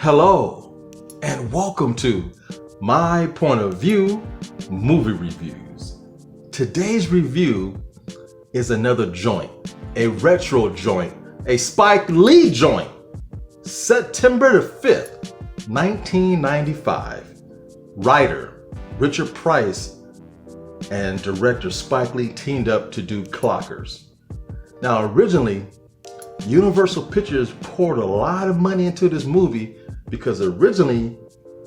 Hello, and welcome to My Point of View Movie Reviews. Today's review is another joint, a retro joint, a Spike Lee joint. September the 5th, 1995. Writer Richard Price and director Spike Lee teamed up to do Clockers. Now, originally, Universal Pictures poured a lot of money into this movie because originally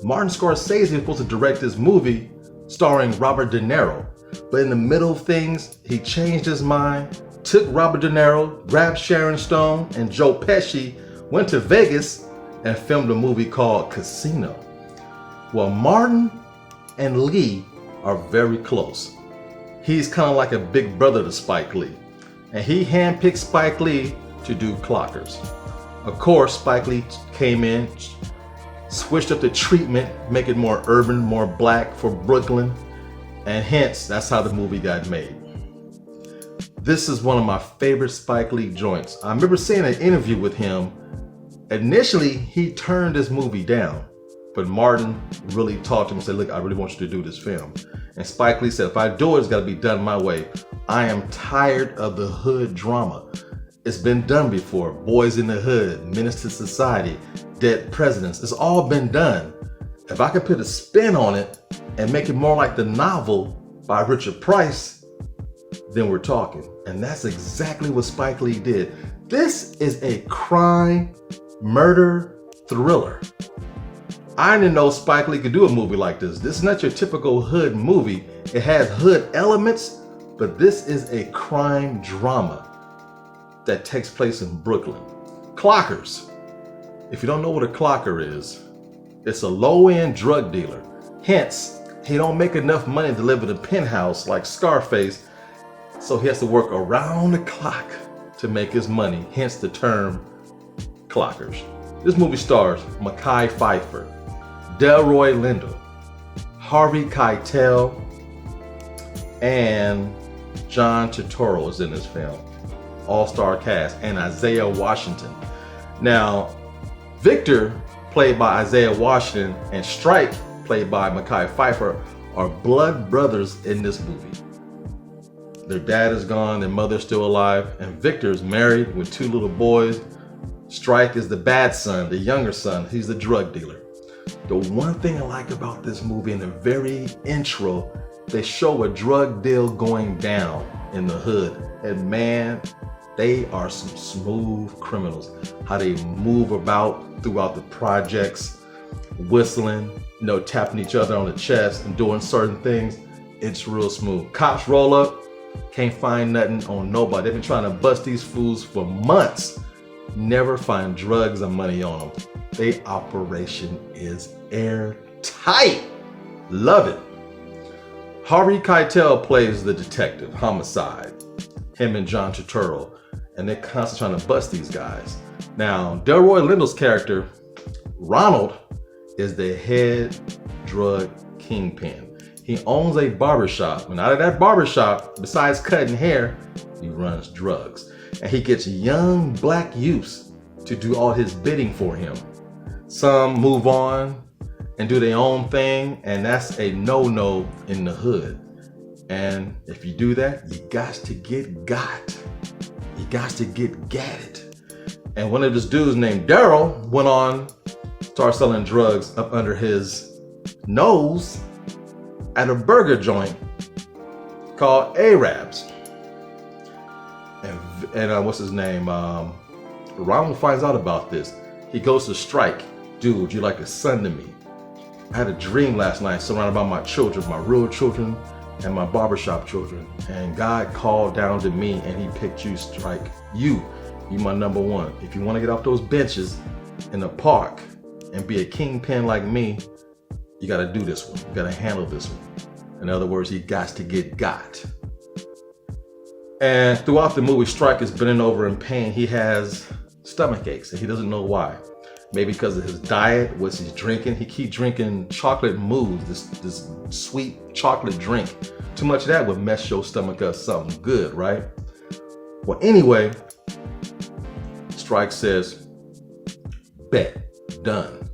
Martin Scorsese was supposed to direct this movie starring Robert De Niro. But in the middle of things, he changed his mind, took Robert De Niro, grabbed Sharon Stone and Joe Pesci, went to Vegas and filmed a movie called Casino. Well, Martin and Lee are very close. He's kind of like a big brother to Spike Lee. And he handpicked Spike Lee to do Clockers. Of course, Spike Lee came in, switched up the treatment, make it more urban, more black for Brooklyn, and hence, that's how the movie got made. This is one of my favorite Spike Lee joints. I remember seeing an interview with him. Initially, he turned this movie down, but Martin really talked to him and said, look, I really want you to do this film. And Spike Lee said, if I do it, it's gotta be done my way. I am tired of the hood drama. It's been done before. Boys in the Hood, Menace to Society, Dead Presidents. It's all been done. If I could put a spin on it and make it more like the novel by Richard Price, then we're talking. And that's exactly what Spike Lee did. This is a crime, murder thriller. I didn't know Spike Lee could do a movie like this. This is not your typical hood movie. It has hood elements, but this is a crime drama that takes place in Brooklyn. Clockers. If you don't know what a clocker is, it's a low-end drug dealer. Hence, he don't make enough money to live in a penthouse like Scarface, so he has to work around the clock to make his money, hence the term Clockers. This movie stars Mekhi Phifer, Delroy Lindo, Harvey Keitel, and John Turturro is in this film. All-star cast, and Isaiah Washington. Now, Victor, played by Isaiah Washington, and Strike, played by Mekhi Phifer, are blood brothers in this movie. Their dad is gone, their mother's still alive, and Victor is married with two little boys. Strike is the bad son, the younger son. He's the drug dealer. The one thing I like about this movie, in the very intro, they show a drug deal going down in the hood. And man, they are some smooth criminals. How they move about throughout the projects, whistling, tapping each other on the chest and doing certain things. It's real smooth. Cops roll up, can't find nothing on nobody. They've been trying to bust these fools for months. Never find drugs or money on them. Their operation is airtight. Love it. Harvey Keitel plays the detective, homicide. Him and John Turturro. And they're constantly trying to bust these guys. Now, Delroy Lindo's character, Ronald, is the head drug kingpin. He owns a barbershop, and out of that barbershop, besides cutting hair, he runs drugs. And he gets young black youths to do all his bidding for him. Some move on and do their own thing, and that's a no-no in the hood. And if you do that, you got to get got. You got to get gatted. And one of this dudes named Daryl went on, started selling drugs up under his nose at a burger joint called Arabs. And what's his name? Ronald finds out about this. He goes to Strike. Dude, you're like a son to me. I had a dream last night surrounded by my children, my real children, and my barbershop children, and God called down to me and he picked you, Strike. You my number one. If you want to get off those benches in the park and be a kingpin like me, you got to do this one. You got to handle this one. In other words, he got to get got. And throughout the movie, Strike is bending over in pain. He has stomach aches and he doesn't know why. Maybe because of his diet, what he's drinking. He keeps drinking chocolate mousse, this sweet chocolate drink. Too much of that would mess your stomach up something good, right? Well, anyway, Strike says, bet, done.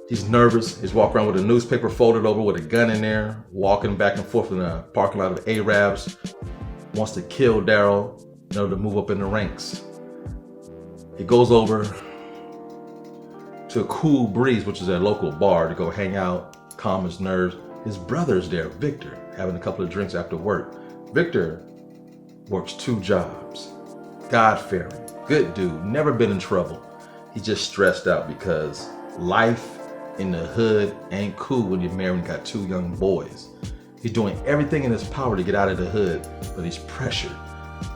He's nervous. He's walking around with a newspaper folded over with a gun in there, walking back and forth in a parking lot of Arabs. Wants to kill Daryl in order to move up in the ranks. He goes over to a Cool Breeze, which is a local bar, to go hang out, calm his nerves. His brother's there, Victor, having a couple of drinks after work. Victor works 2 jobs. God-fearing, good dude, never been in trouble. He's just stressed out because life in the hood ain't cool when you're married and got 2 young boys. He's doing everything in his power to get out of the hood, but he's pressured.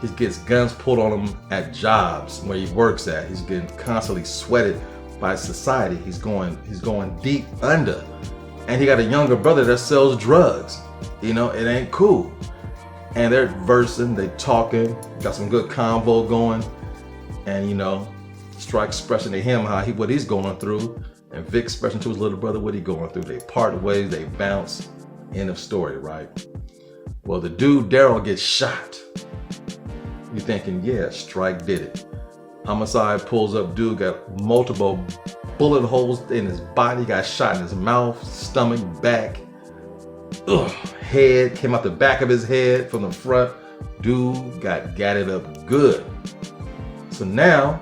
He gets guns pulled on him at jobs where he works at. He's getting constantly sweated by society. He's going deep under. And he got a younger brother that sells drugs. You know, it ain't cool. And they're versing, they talking, got some good convo going. And you know, Strike expressing to him what he's going through, and Vic expressing to his little brother what he's going through. They part ways, they bounce. End of story, right? Well, the dude Daryl gets shot. You're thinking, yeah, Strike did it. Homicide pulls up, dude got multiple bullet holes in his body, got shot in his mouth, stomach, back. Ugh, head came out the back of his head from the front. Dude got gatted up good. So now,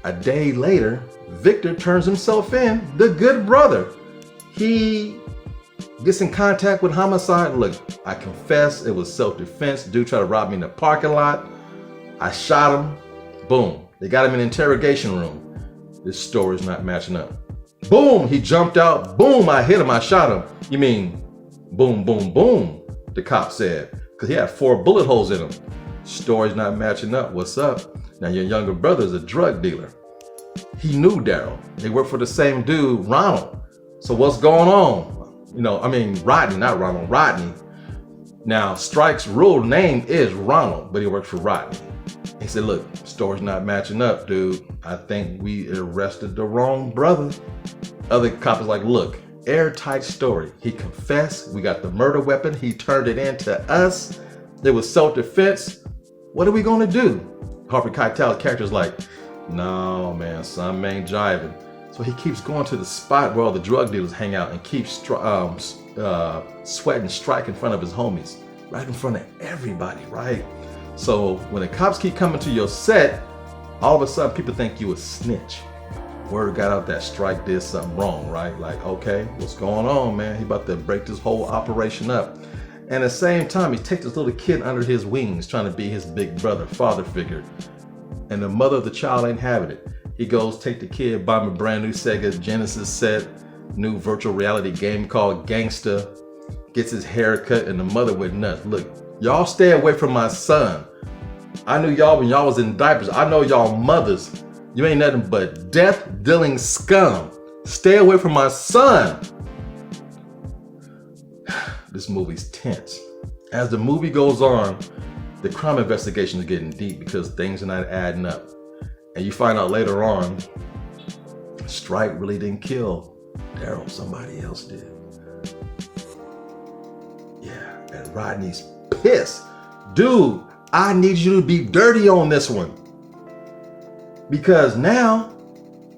a day later, Victor turns himself in, the good brother. He gets in contact with Homicide. Look, I confess, it was self-defense. Dude tried to rob me in the parking lot. I shot him. Boom. They got him in the interrogation room. This story's not matching up. Boom, he jumped out. Boom, I hit him, I shot him. You mean boom, boom, boom, the cop said, because he had 4 bullet holes in him. Story's not matching up. What's up? Now your younger brother's a drug dealer. He knew Daryl. They worked for the same dude, Ronald. So what's going on? You know, I mean, Rodney, not Ronald, Rodney. Now, Strike's real name is Ronald, but he works for Rodney. He said, look, story's not matching up, dude. I think we arrested the wrong brother. Other cop is like, look, airtight story. He confessed, we got the murder weapon, he turned it in to us. There was self-defense. What are we gonna do? Harvey Keitel's character's like, no, man, some ain't jiving. So he keeps going to the spot where all the drug dealers hang out and keeps sweating Strike in front of his homies, right in front of everybody, right? So when the cops keep coming to your set, all of a sudden people think you a snitch. Word got out that Strike did something wrong, right? Like, okay, what's going on, man? He about to break this whole operation up. And at the same time, he takes this little kid under his wings, trying to be his big brother, father figure. And the mother of the child ain't having it. He goes, take the kid, buy him a brand new Sega Genesis set, new virtual reality game called Gangsta, gets his hair cut, and the mother went nuts. Look, y'all stay away from my son. I knew y'all when y'all was in diapers. I know y'all mothers. You ain't nothing but death-dealing scum. Stay away from my son. This movie's tense. As the movie goes on, the crime investigation is getting deep because things are not adding up. And you find out later on, Strike really didn't kill Daryl, somebody else did. Yeah, and Rodney's pissed. Dude, I need you to be dirty on this one. Because now,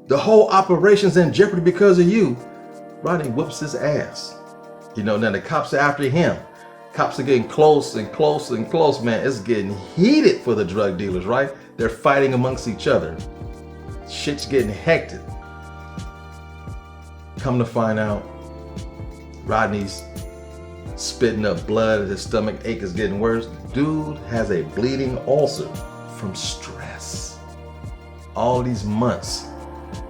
the whole operation's in jeopardy because of you. Rodney whoops his ass. You know, now the cops are after him. Cops are getting close and close and close, man. It's getting heated for the drug dealers, right? They're fighting amongst each other. Shit's getting hectic. Come to find out, Rodney's spitting up blood, his stomach ache is getting worse. Dude has a bleeding ulcer from stress. All these months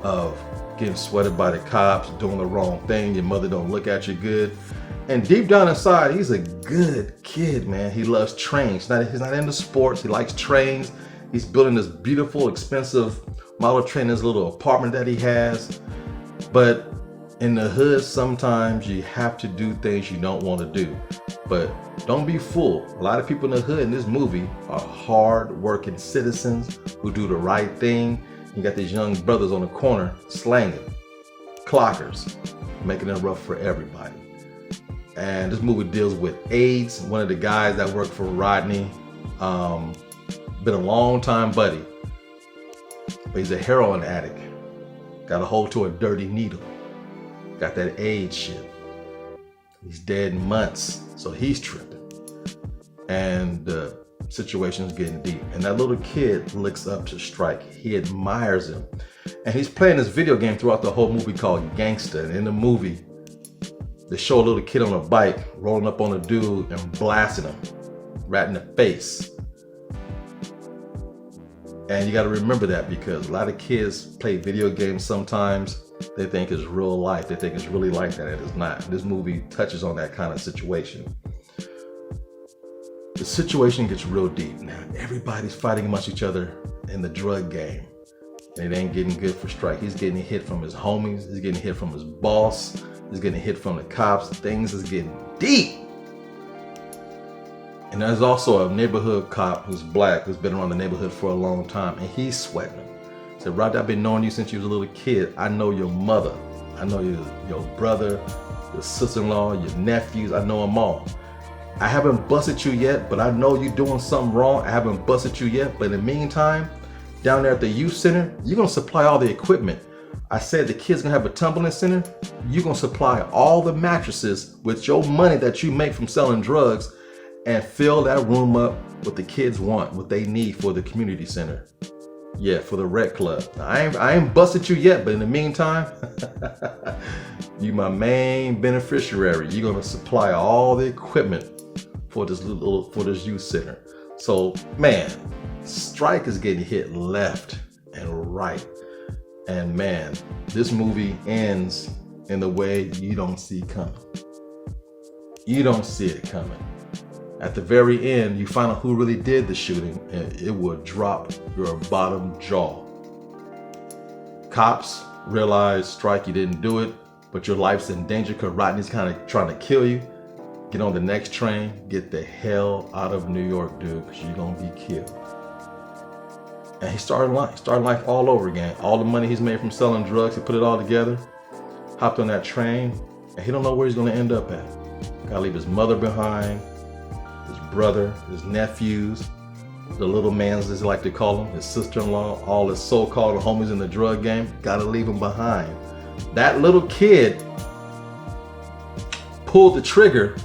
of getting sweated by the cops, doing the wrong thing, your mother don't look at you good. And deep down inside, he's a good kid, man. He loves trains. He's not into sports, he likes trains. He's building this beautiful, expensive model train in his little apartment that he has. But in the hood, sometimes you have to do things you don't want to do. But don't be fooled. A lot of people in the hood in this movie are hard-working citizens who do the right thing. You got these young brothers on the corner slanging, clockers, making it rough for everybody. And this movie deals with AIDS. One of the guys that worked for Rodney, been a long time buddy, but he's a heroin addict. got a hold to a dirty needle. Got that AIDS shit. He's dead in months, so he's tripping. And the situation's getting deep. And that little kid looks up to Strike. He admires him. And he's playing this video game throughout the whole movie called Gangsta. And in the movie, they show a little kid on a bike rolling up on a dude and blasting him right in the face. And you got to remember that, because a lot of kids play video games sometimes. They think it's real life. They think it's really like that, and it's not. This movie touches on that kind of situation. The situation gets real deep. Now, everybody's fighting amongst each other in the drug game. And it ain't getting good for Strike. He's getting hit from his homies. He's getting hit from his boss. He's getting hit from the cops. Things is getting deep. And there's also a neighborhood cop who's black, who's been around the neighborhood for a long time, and he's sweating him. He said, Roger, I've been knowing you since you was a little kid. I know your mother. I know your brother, your sister-in-law, your nephews. I know them all. I haven't busted you yet, but I know you're doing something wrong. I haven't busted you yet, but in the meantime, down there at the youth center, you're gonna supply all the equipment. I said the kids gonna have a tumbling center. You're gonna supply all the mattresses with your money that you make from selling drugs, and fill that room up what the kids want, what they need for the community center. Yeah, for the rec club. Now, I ain't busted you yet, but in the meantime, you my main beneficiary. You're gonna supply all the equipment for this youth center. So man, Strike is getting hit left and right. And man, this movie ends in the way you don't see coming. You don't see it coming. At the very end, you find out who really did the shooting, and it will drop your bottom jaw. Cops realize, Strike, you didn't do it, but your life's in danger because Rodney's kind of trying to kill you. Get on the next train, get the hell out of New York, dude, because you're going to be killed. And he started life all over again. All the money he's made from selling drugs, he put it all together, hopped on that train, and he don't know where he's going to end up at. Got to leave his mother behind, his brother, his nephews, the little mans, as they like to call him, his sister-in-law, all his so-called homies in the drug game. Got to leave them behind. That little kid pulled the trigger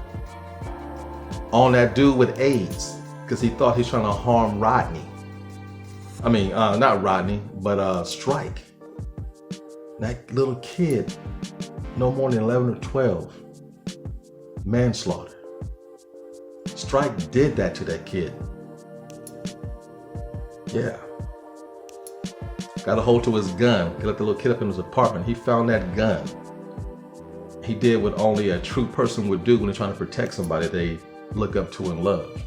on that dude with AIDS because he thought he was trying to harm Rodney. I mean, not Rodney, but Strike. That little kid, no more than 11 or 12, manslaughter. Strike did that to that kid. Yeah. Got a hold to his gun. He let the little kid up in his apartment. He found that gun. He did what only a true person would do when they're trying to protect somebody they look up to and love.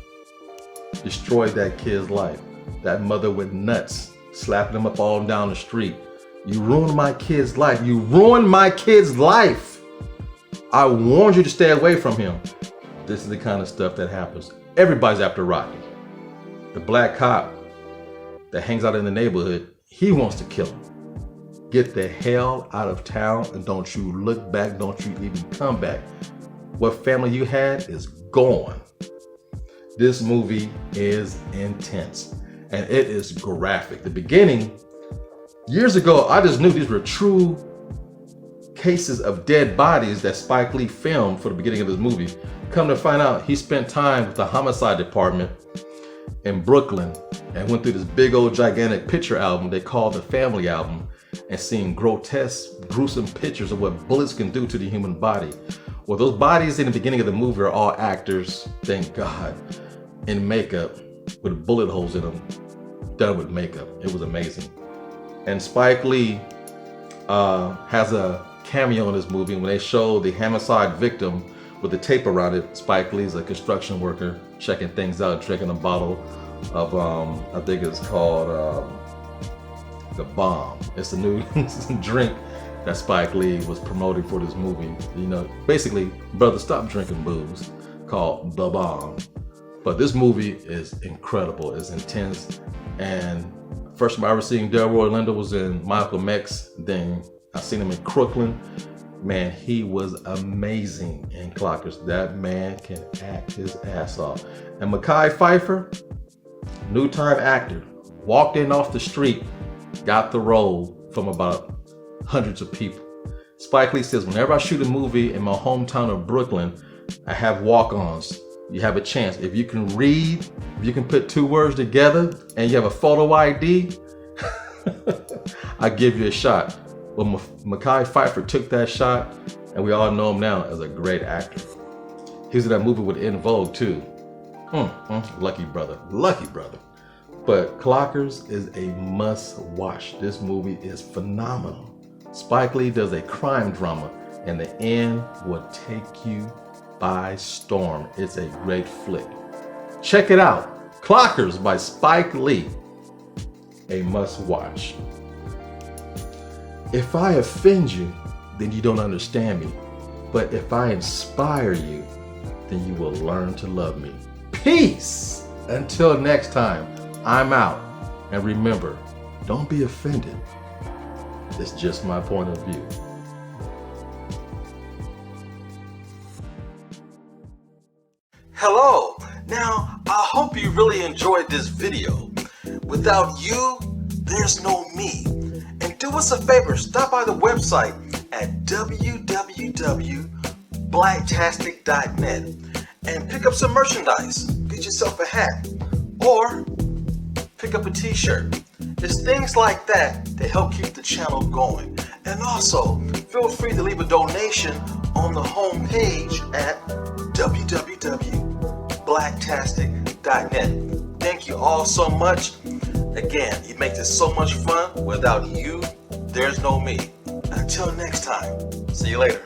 Destroyed that kid's life. That mother went nuts, slapping him up all down the street. You ruined my kid's life. You ruined my kid's life. I warned you to stay away from him. This is the kind of stuff that happens. Everybody's after Rodney. The black cop that hangs out in the neighborhood, he wants to kill him. Get the hell out of town and don't you look back. Don't you even come back. What family you had is gone. This movie is intense and it is graphic. The beginning, years ago, I just knew these were true cases of dead bodies that Spike Lee filmed for the beginning of his movie. Come to find out, he spent time with the homicide department in Brooklyn and went through this big old gigantic picture album they called the Family Album, and seen grotesque, gruesome pictures of what bullets can do to the human body. Well, those bodies in the beginning of the movie are all actors, thank God, in makeup with bullet holes in them, done with makeup. It was amazing. And Spike Lee has a cameo in this movie. When they show the homicide victim with the tape around it, Spike Lee's a construction worker checking things out, drinking a bottle of, I think it's called the Bomb. It's a new drink that Spike Lee was promoting for this movie. You know, basically, brother, stop drinking booze, called The Bomb. But this movie is incredible, it's intense. And first time I ever seen Delroy Lindo was in Malcolm X. Then I seen him in Crooklyn. Man, he was amazing in Clockers. That man can act his ass off. And Mekhi Phifer, new time actor, walked in off the street, got the role from about hundreds of people. Spike Lee says, whenever I shoot a movie in my hometown of Brooklyn, I have walk-ons. You have a chance. If you can read, if you can put 2 words together, and you have a photo ID, I give you a shot. Well, Mekhi Phifer took that shot, and we all know him now as a great actor. He was in that movie with En Vogue too. Lucky brother. But Clockers is a must-watch. This movie is phenomenal. Spike Lee does a crime drama, and the end will take you by storm. It's a great flick. Check it out. Clockers by Spike Lee. A must-watch. If I offend you, then you don't understand me. But if I inspire you, then you will learn to love me. Peace! Until next time, I'm out. And remember, don't be offended. It's just my point of view. Hello! Now, I hope you really enjoyed this video. Without you, there's no me. And do us a favor, stop by the website at www.blacktastic.net and pick up some merchandise. Get yourself a hat or pick up a t-shirt. It's things like that that help keep the channel going. And also, feel free to leave a donation on the home page at www.blacktastic.net. Thank you all so much. Again, you make this so much fun. Without you, there's no me. Until next time, see you later.